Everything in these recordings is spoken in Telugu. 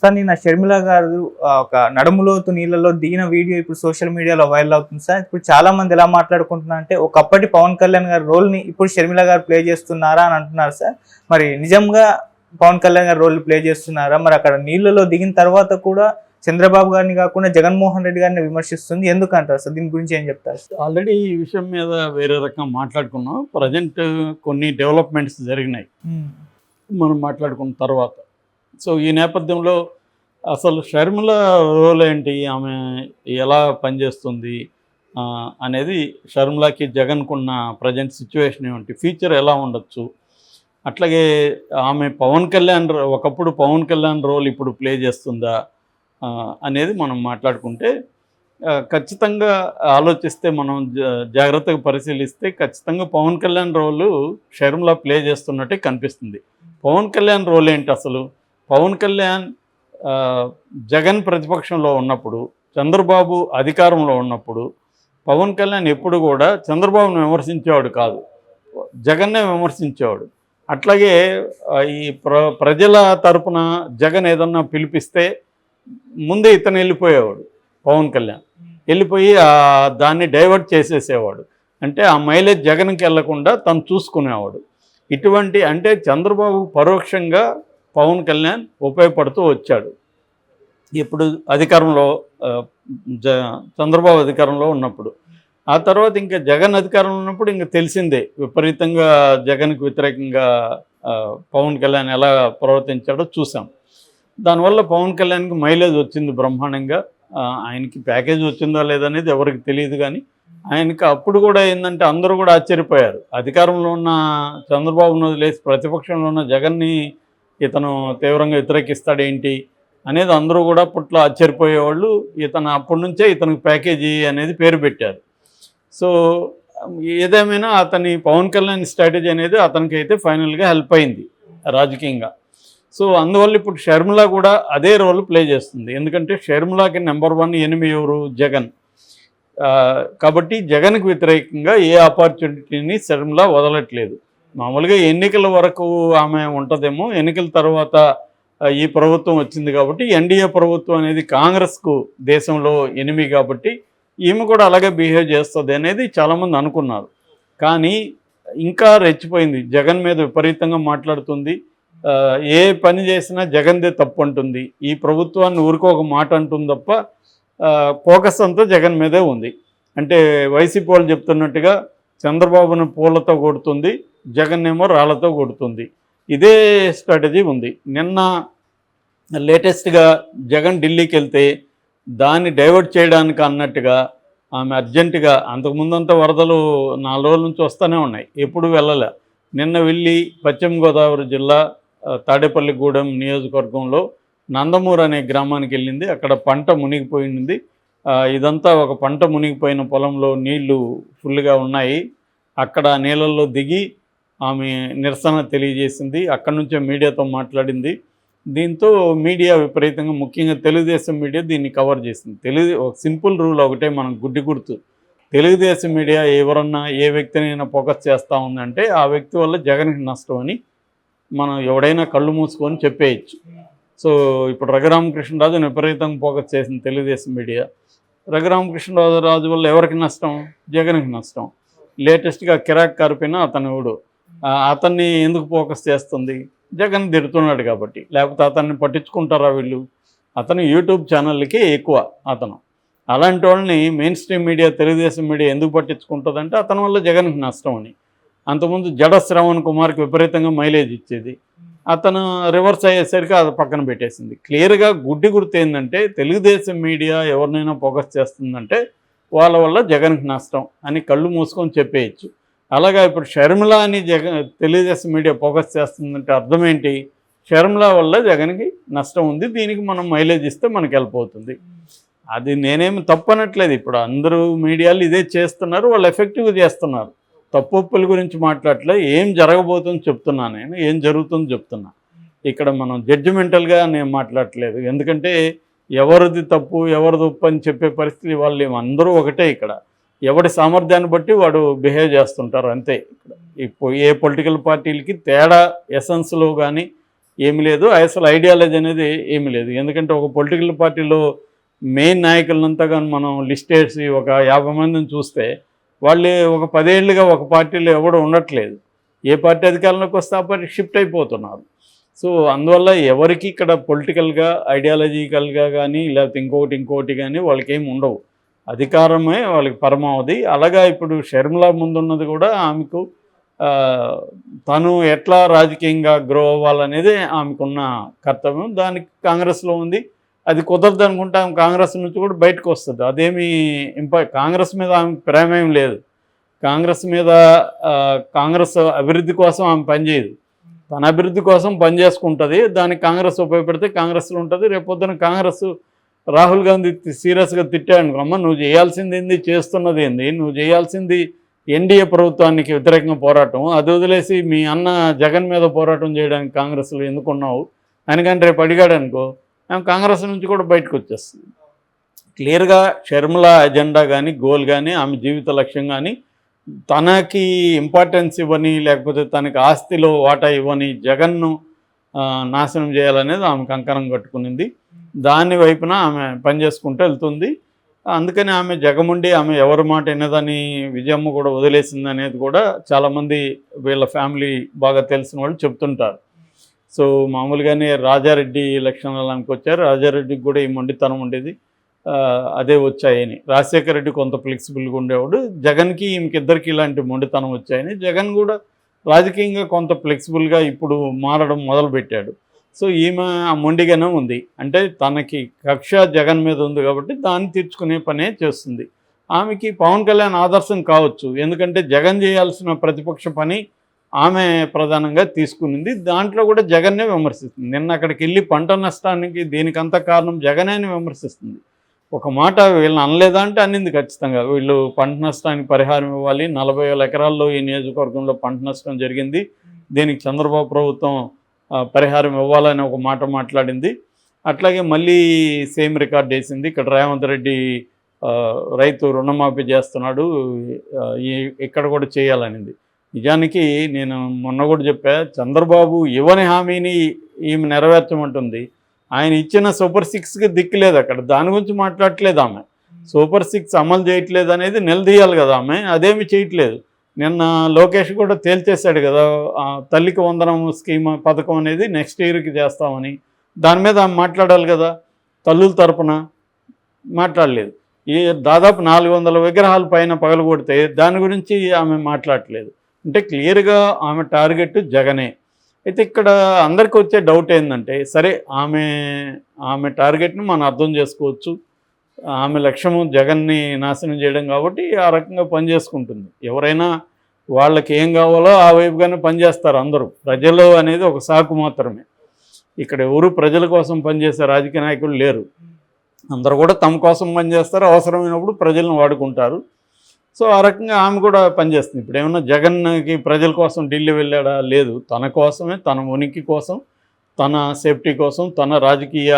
సార్ నిన్న షర్మిల గారు ఒక నడుములోతు నీళ్ళలో దిగిన వీడియో ఇప్పుడు సోషల్ మీడియాలో వైరల్ అవుతుంది సార్. ఇప్పుడు చాలా మంది ఎలా మాట్లాడుకుంటున్నారు అంటే ఒకప్పటి పవన్ కళ్యాణ్ గారి రోల్ ని ఇప్పుడు షర్మిల గారు ప్లే చేస్తున్నారా అని అంటున్నారు సార్. మరి నిజంగా పవన్ కళ్యాణ్ గారు రోల్ ప్లే చేస్తున్నారా? మరి అక్కడ నీళ్ళలో దిగిన తర్వాత కూడా చంద్రబాబు గారిని కాకుండా జగన్మోహన్ రెడ్డి గారిని విమర్శిస్తుంది ఎందుకంటారు సార్? దీని గురించి ఏం చెప్తారు? ఆల్రెడీ ఈ విషయం మీద వేరే రకంగా మాట్లాడుకున్నాం. ప్రజెంట్ కొన్ని డెవలప్మెంట్స్ జరిగినాయి మనం మాట్లాడుకున్న తర్వాత. సో ఈ నేపథ్యంలో అసలు షర్మిల రోల్ ఏంటి, ఆమె ఎలా పనిచేస్తుంది అనేది, షర్మిలకి జగన్కున్న ప్రజెంట్ సిచ్యువేషన్ ఏమిటి, ఫ్యూచర్ ఎలా ఉండొచ్చు, అట్లాగే ఆమె ఒకప్పుడు పవన్ కళ్యాణ్ రోల్ ఇప్పుడు ప్లే చేస్తుందా అనేది మనం మాట్లాడుకుంటే ఖచ్చితంగా ఆలోచిస్తే, మనం జాగ్రత్తగా పరిశీలిస్తే ఖచ్చితంగా పవన్ కళ్యాణ్ రోలు షర్మిల ప్లే చేస్తున్నట్టే కనిపిస్తుంది. పవన్ కళ్యాణ్ రోల్ ఏంటి అసలు? పవన్ కళ్యాణ్ జగన్ ప్రతిపక్షంలో ఉన్నప్పుడు, చంద్రబాబు అధికారంలో ఉన్నప్పుడు పవన్ కళ్యాణ్ ఎప్పుడు కూడా చంద్రబాబును విమర్శించేవాడు కాదు, జగన్నే విమర్శించేవాడు. అట్లాగే ఈ ప్రజల తరపున జగన్ ఏదన్నా పిలిపిస్తే ముందే ఇతను వెళ్ళిపోయేవాడు. పవన్ కళ్యాణ్ వెళ్ళిపోయి దాన్ని డైవర్ట్ చేసేసేవాడు. అంటే ఆ మైలేజ్ జగన్కి వెళ్లకుండా తను చూసుకునేవాడు. ఇటువంటి అంటే చంద్రబాబు పరోక్షంగా పవన్ కళ్యాణ్ ఉపయోగపడుతూ వచ్చాడు. ఇప్పుడు అధికారంలో చంద్రబాబు అధికారంలో ఉన్నప్పుడు, ఆ తర్వాత ఇంకా జగన్ అధికారంలో ఉన్నప్పుడు ఇంకా తెలిసిందే విపరీతంగా జగన్కి వ్యతిరేకంగా పవన్ కళ్యాణ్ ఎలా ప్రవర్తించాడో చూసాం. దానివల్ల పవన్ కళ్యాణ్కి మైలేజ్ వచ్చింది బ్రహ్మాండంగా. ఆయనకి ప్యాకేజ్ వచ్చిందా లేదనేది ఎవరికి తెలియదు, కానీ ఆయనకి అప్పుడు కూడా ఏంటంటే అందరూ కూడా ఆశ్చర్యపోయారు. అధికారంలో ఉన్న చంద్రబాబును వదిలేసి ప్రతిపక్షంలో ఉన్న జగన్ని ఇతను తీవ్రంగా వ్యతిరేకిస్తాడేంటి అనేది అందరూ కూడా అప్పట్లో ఆశ్చర్యపోయేవాళ్ళు. ఇతను అప్పటి నుంచే ఇతనికి ప్యాకేజీ అనేది పేరు పెట్టారు. సో ఏదేమైనా అతని పవన్ కళ్యాణ్ స్ట్రాటజీ అనేది అతనికి అయితే ఫైనల్గా హెల్ప్ అయింది రాజకీయంగా. సో అందువల్ల ఇప్పుడు షర్మిల కూడా అదే రోల్ ప్లే చేస్తుంది. ఎందుకంటే షర్మిలకి నెంబర్ 1 ఎనిమి ఎవరు? జగన్. కాబట్టి జగన్కి వ్యతిరేకంగా ఏ ఆపర్చునిటీని షర్మిల వదలట్లేదు. మామూలుగా ఎన్నికల వరకు ఆమె ఉంటుందేమో, ఎన్నికల తర్వాత ఈ ప్రభుత్వం వచ్చింది కాబట్టి, ఎన్డీఏ ప్రభుత్వం అనేది కాంగ్రెస్కు దేశంలో ఎనిమి కాబట్టి ఈమె కూడా అలాగే బిహేవ్ చేస్తుంది అనేది చాలామంది అనుకున్నారు. కానీ ఇంకా రెచ్చిపోయింది. జగన్ మీద విపరీతంగా మాట్లాడుతుంది. ఏ పని చేసినా జగన్దే తప్పు అంటుంది. ఈ ప్రభుత్వాన్ని ఊరికో ఒక మాట అంటుంది తప్ప ఫోకస్ అంతా జగన్ మీదే ఉంది. అంటే వైసీపీ వాళ్ళు చెప్తున్నట్టుగా చంద్రబాబును పూలతో కొడుతుంది, జగన్ ఏమో రాళ్లతో కొడుతుంది. ఇదే స్ట్రాటజీ ఉంది. నిన్న లేటెస్ట్గా జగన్ ఢిల్లీకి వెళ్తే దాన్ని డైవర్ట్ చేయడానికి అన్నట్టుగా ఆమె అర్జెంటుగా, అంతకుముందంతా వరదలు 4 రోజుల నుంచి వస్తూనే ఉన్నాయి, ఎప్పుడు వెళ్ళలే. నిన్న వెళ్ళి పశ్చిమ గోదావరి జిల్లా తాడేపల్లిగూడెం నియోజకవర్గంలో నందమూరు అనే గ్రామానికి వెళ్ళింది. అక్కడ పంట మునిగిపోయింది. ఇదంతా ఒక పంట మునిగిపోయిన పొలంలో నీళ్లు ఫుల్గా ఉన్నాయి. అక్కడ నీళ్ళల్లో దిగి ఆమె నిరసన తెలియజేసింది. అక్కడి నుంచే మీడియాతో మాట్లాడింది. దీంతో మీడియా విపరీతంగా, ముఖ్యంగా తెలుగుదేశం మీడియా దీన్ని కవర్ చేసింది. ఒక సింపుల్ రూల్ ఒకటే మనం గుర్తు, తెలుగుదేశం మీడియా ఎవరన్నా ఏ వ్యక్తినైనా ఫోకస్ చేస్తూ ఉందంటే ఆ వ్యక్తి వల్ల జగన్కి నష్టం అని మనం ఎవడైనా కళ్ళు మూసుకొని చెప్పేయచ్చు. సో ఇప్పుడు రఘురామకృష్ణరాజుని విపరీతంగా ఫోకస్ చేసింది తెలుగుదేశం మీడియా. రఘురామకృష్ణరాజు వల్ల ఎవరికి నష్టం? జగన్కి నష్టం. లేటెస్ట్గా కిరాక్ కార్పిన అతను అతన్ని ఎందుకు ఫోకస్ చేస్తుంది? జగన్ తిడుతున్నాడు కాబట్టి. లేకపోతే అతన్ని పట్టించుకుంటారా వీళ్ళు? అతను యూట్యూబ్ ఛానళ్ళకి ఎక్కువ అతను. అలాంటి వాళ్ళని main stream media, Telugu Desam media ఎందుకు పట్టించుకుంటుందంటే అతని వల్ల జగన్కి నష్టం అని. అంతకుముందు జడ శ్రవణ్ కుమార్కి విపరీతంగా మైలేజ్ ఇచ్చేది, అతను రివర్స్ అయ్యేసరికి అది పక్కన పెట్టేసింది. క్లియర్గా గుర్తు ఏంటంటే తెలుగుదేశం మీడియా ఎవరినైనా ఫోకస్ చేస్తుందంటే వాళ్ళ వల్ల జగన్కి నష్టం అని కళ్ళు మూసుకొని చెప్పేయచ్చు. అలాగా ఇప్పుడు షర్మిల అని తెలుగుదేశం మీడియా ఫోకస్ చేస్తుందంటే అర్థం ఏంటి? షర్మిల వల్ల జగన్కి నష్టం ఉంది, దీనికి మనం మైలేజ్ ఇస్తే మనకి వెళ్ళిపోతుంది. అది నేనేమి తప్పనట్లేదు. ఇప్పుడు అందరూ మీడియాలు ఇదే చేస్తున్నారు, వాళ్ళు ఎఫెక్టివ్గా చేస్తున్నారు. తప్పుల గురించి మాట్లాడలే, ఏం జరగబోతుందో చెప్తున్నా, నేను ఏం జరుగుతుందో చెప్తున్నా. ఇక్కడ మనం జడ్జిమెంటల్గా నేను మాట్లాడట్లేదు. ఎందుకంటే ఎవరిది తప్పు ఎవరిది ఉప్పు అని చెప్పే పరిస్థితి వాళ్ళు అందరూ ఒకటే. ఇక్కడ ఎవడి సామర్థ్యాన్ని బట్టి వాడు బిహేవ్ చేస్తుంటారు అంతే. ఇక్కడ ఏ పొలిటికల్ పార్టీలకి తేడా ఎసెన్స్లో కానీ ఏమి లేదు, అసలు ఐడియాలజీ అనేది ఏమి లేదు. ఎందుకంటే ఒక పొలిటికల్ పార్టీలో మెయిన్ నాయకులంతా కానీ మనం లిస్ట్ వేసి ఒక 50 మందిని చూస్తే వాళ్ళు ఒక 10 ఏళ్ళుగా ఒక పార్టీలో ఎవడు ఉండట్లేదు. ఏ పార్టీ అధికారంలోకి వస్తే ఆ పార్టీ షిఫ్ట్ అయిపోతున్నారు. సో అందువల్ల ఎవరికి ఇక్కడ పొలిటికల్గా ఐడియాలజికల్గా కానీ లేకపోతే ఇంకోటి కానీ వాళ్ళకి ఏమి ఉండవు. అధికారమే వాళ్ళకి పరమావధి. అలాగా ఇప్పుడు షర్మిల ముందున్నది కూడా ఆమెకు తను ఎట్లా రాజకీయంగా గ్రో అవ్వాలనేది ఆమెకున్న కర్తవ్యం. దానికి కాంగ్రెస్లో ఉంది. అది కుదరదు అనుకుంటే ఆమె కాంగ్రెస్ నుంచి కూడా బయటకు వస్తుంది. అదేమి కాంగ్రెస్ మీద ఆమె ప్రేమేం లేదు. కాంగ్రెస్ మీద కాంగ్రెస్ అభివృద్ధి కోసం ఆమె పనిచేయదు. తన అభివృద్ధి కోసం పనిచేసుకుంటుంది. దానికి కాంగ్రెస్ ఉపయోగపడితే కాంగ్రెస్లో ఉంటుంది. రేపొద్దున కాంగ్రెస్ రాహుల్ గాంధీ సీరియస్గా తిట్టాడు, అమ్మ నువ్వు చేయాల్సింది ఏంది, చేస్తున్నది ఏంది, నువ్వు చేయాల్సింది ఎన్డీఏ ప్రభుత్వానికి వ్యతిరేకంగా పోరాటం, అది వదిలేసి మీ అన్న జగన్ మీద పోరాటం చేయడానికి కాంగ్రెస్లో ఎందుకున్నావు అని రేపు అడిగాడు అనుకో, ఆమె కాంగ్రెస్ నుంచి కూడా బయటకు వచ్చేస్తుంది. క్లియర్గా షర్మిల అజెండా కానీ గోల్ కానీ ఆమె జీవిత లక్ష్యం కానీ తనకి ఇంపార్టెన్స్ ఇవ్వని లేకపోతే తనకి ఆస్తిలో వాటా ఇవ్వని జగన్ను నాశనం చేయాలనేది ఆమె కంకణం కట్టుకునింది. దాని వైపున ఆమె పనిచేసుకుంటూ వెళ్తుంది. అందుకని ఆమె జగముండి ఆమె ఎవరి మాట వినదని విజయమ్మ కూడా వదిలేసింది అనేది కూడా చాలామంది వీళ్ళ ఫ్యామిలీ బాగా తెలిసిన వాళ్ళు చెప్తుంటారు. సో మామూలుగానే రాజారెడ్డి లక్షణాలు ఆమెకు వచ్చారు. రాజారెడ్డికి కూడా ఈ మొండితనం ఉండేది, అదే వచ్చాయని. రాజశేఖర రెడ్డి కొంత ఫ్లెక్సిబుల్గా ఉండేవాడు. జగన్కి ఈమెకిద్దరికి ఇలాంటి మొండితనం వచ్చాయని జగన్ కూడా రాజకీయంగా కొంత ఫ్లెక్సిబుల్గా ఇప్పుడు మారడం మొదలుపెట్టాడు. సో ఈమె ఆ మొండిగానే ఉంది. అంటే తనకి కక్ష జగన్ మీద ఉంది కాబట్టి దాన్ని తీర్చుకునే పనే చేస్తుంది. ఆమెకి పవన్ కళ్యాణ్ ఆదర్శం కావచ్చు, ఎందుకంటే జగన్ చేయాల్సిన ప్రతిపక్ష పని ఆమె ప్రధానంగా తీసుకునింది. దాంట్లో కూడా జగన్నే విమర్శిస్తుంది. నిన్న అక్కడికి వెళ్ళి పంట నష్టానికి దీనికంతా కారణం జగనే అని విమర్శిస్తుంది. ఒక మాట వీళ్ళని అనలేదా అంటే అన్నింది ఖచ్చితంగా. వీళ్ళు పంట నష్టానికి పరిహారం ఇవ్వాలి, 40,000 ఎకరాల్లో ఈ నియోజకవర్గంలో పంట నష్టం జరిగింది, దీనికి చంద్రబాబు ప్రభుత్వం పరిహారం ఇవ్వాలని ఒక మాట మాట్లాడింది. అట్లాగే మళ్ళీ సేమ్ రికార్డ్ వేసింది. ఇక్కడ రేవంత్ రెడ్డి రైతు రుణమాఫీ చేస్తున్నాడు, ఇక్కడ కూడా చేయాలనింది. నిజానికి నేను మొన్న కూడా చెప్పా, చంద్రబాబు ఇవ్వని హామీని ఈమె నెరవేర్చమంటుంది. ఆయన ఇచ్చిన సూపర్ 6కి దిక్కులేదు, అక్కడ దాని గురించి మాట్లాడట్లేదు ఆమె. సూపర్ 6 అమలు చేయట్లేదు అనేది నిలదీయాలి కదా ఆమె, అదేమి చేయట్లేదు. నిన్న లోకేష్ కూడా తేల్చేశాడు కదా, తల్లికి వందనం స్కీమ్ పథకం అనేది నెక్స్ట్ ఇయర్కి చేస్తామని. దాని మీద ఆమె మాట్లాడాలి కదా, తల్లుల తరపున మాట్లాడలేదు. ఈ దాదాపు 400 విగ్రహాల పైన పగలగొడితే దాని గురించి ఆమె మాట్లాడట్లేదు. అంటే క్లియర్గా ఆమె టార్గెట్ జగనే. అయితే ఇక్కడ అందరికీ వచ్చే డౌట్ ఏంటంటే, సరే ఆమె టార్గెట్ని మనం అర్థం చేసుకోవచ్చు. ఆమె లక్ష్యము జగన్ని నాశనం చేయడం కాబట్టి ఆ రకంగా పనిచేసుకుంటుంది. ఎవరైనా వాళ్ళకి ఏం కావాలో ఆ వైపుగానే పనిచేస్తారు అందరూ. ప్రజలు అనేది ఒక సాకు మాత్రమే. ఇక్కడ ఎవరు ప్రజల కోసం పనిచేసే రాజకీయ నాయకులు లేరు. అందరూ కూడా తమ కోసం పనిచేస్తారు, అవసరమైనప్పుడు ప్రజలను వాడుకుంటారు. సో ఆ రకంగా ఆమె కూడా పనిచేస్తుంది. ఇప్పుడు ఏమన్నా జగన్కి ప్రజల కోసం ఢిల్లీ వెళ్ళాడా? లేదు. తన కోసమే, తన ఉనికి కోసం, తన సేఫ్టీ కోసం, తన రాజకీయ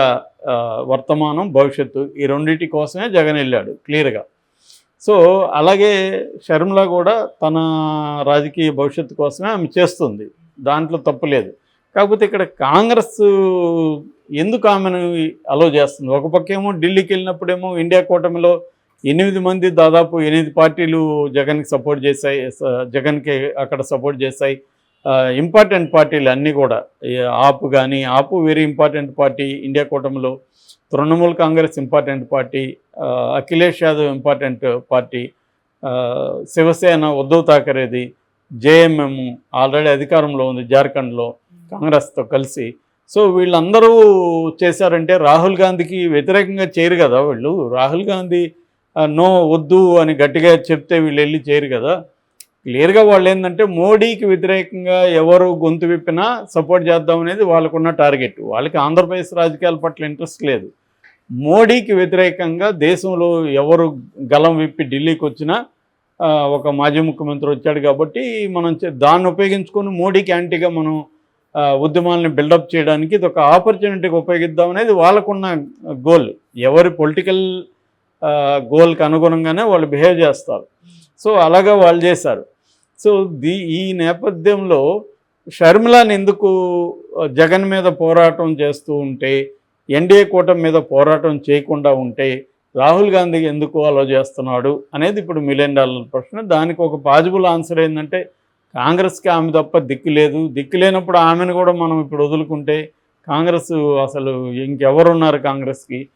వర్తమానం భవిష్యత్తు ఈ రెండింటి కోసమే జగన్ వెళ్ళాడు క్లియర్గా. సో అలాగే షర్మిల కూడా తన రాజకీయ భవిష్యత్తు కోసమే ఆమె చేస్తుంది, దాంట్లో తప్పులేదు. కాకపోతే ఇక్కడ కాంగ్రెస్ ఎందుకు ఆమెను అలో చేస్తుంది? ఒక పక్కేమో ఢిల్లీకి వెళ్ళినప్పుడేమో ఇండియా కూటమిలో 8 మంది, దాదాపు 8 పార్టీలు జగన్కి సపోర్ట్ చేశాయి, జగన్కి అక్కడ సపోర్ట్ చేశాయి. ఇంపార్టెంట్ పార్టీలు అన్నీ కూడా, ఆపు వెరీ ఇంపార్టెంట్ పార్టీ ఇండియా కూటమిలో, Trinamool Congress important party, Akhilesh Yadav important party, Shiv Sena Uddhav ఠాకరేది, జేఎంఎం ఆల్రెడీ అధికారంలో ఉంది జార్ఖండ్లో కాంగ్రెస్తో కలిసి. సో వీళ్ళందరూ చేశారంటే రాహుల్ గాంధీకి వ్యతిరేకంగా చేయరు కదా వీళ్ళు. రాహుల్ గాంధీ నో వద్దు అని గట్టిగా చెప్తే వీళ్ళు వెళ్ళి చేయరు కదా. క్లియర్గా వాళ్ళు ఏంటంటే మోడీకి వ్యతిరేకంగా ఎవరు గొంతు విప్పినా సపోర్ట్ చేద్దాం అనేది వాళ్ళకున్న టార్గెట్. వాళ్ళకి ఆంధ్రప్రదేశ్ రాజకీయాల పట్ల ఇంట్రెస్ట్ లేదు. మోడీకి వ్యతిరేకంగా దేశంలో ఎవరు గలం విప్పి ఢిల్లీకి వచ్చినా, ఒక మాజీ ముఖ్యమంత్రి వచ్చాడు కాబట్టి మనం దాన్ని ఉపయోగించుకొని మోడీకి యాంటీగా మనం ఉద్యమాలని బిల్డప్ చేయడానికి ఇది ఒక ఆపర్చునిటీకి ఉపయోగిద్దాం అనేది వాళ్ళకున్న గోల్. ఎవరి పొలిటికల్ గోల్కి అనుగుణంగానే వాళ్ళు బిహేవ్ చేస్తారు. సో అలాగా వాళ్ళు చేశారు. సో ఈ నేపథ్యంలో షర్మిలాని ఎందుకు జగన్ మీద పోరాటం చేస్తూ ఉంటే, ఎన్డీఏ కూటమి మీద పోరాటం చేయకుండా ఉంటే రాహుల్ గాంధీ ఎందుకు అలా చేస్తున్నాడు అనేది ఇప్పుడు $1 మిలియన్ ప్రశ్న. దానికి ఒక పాజిబుల్ ఆన్సర్ ఏంటంటే, కాంగ్రెస్కి ఆమె తప్ప దిక్కు లేదు. దిక్కు లేనప్పుడు ఆమెను కూడా మనం ఇప్పుడు వదులుకుంటే కాంగ్రెస్ అసలు ఇంకెవరున్నారు కాంగ్రెస్కి?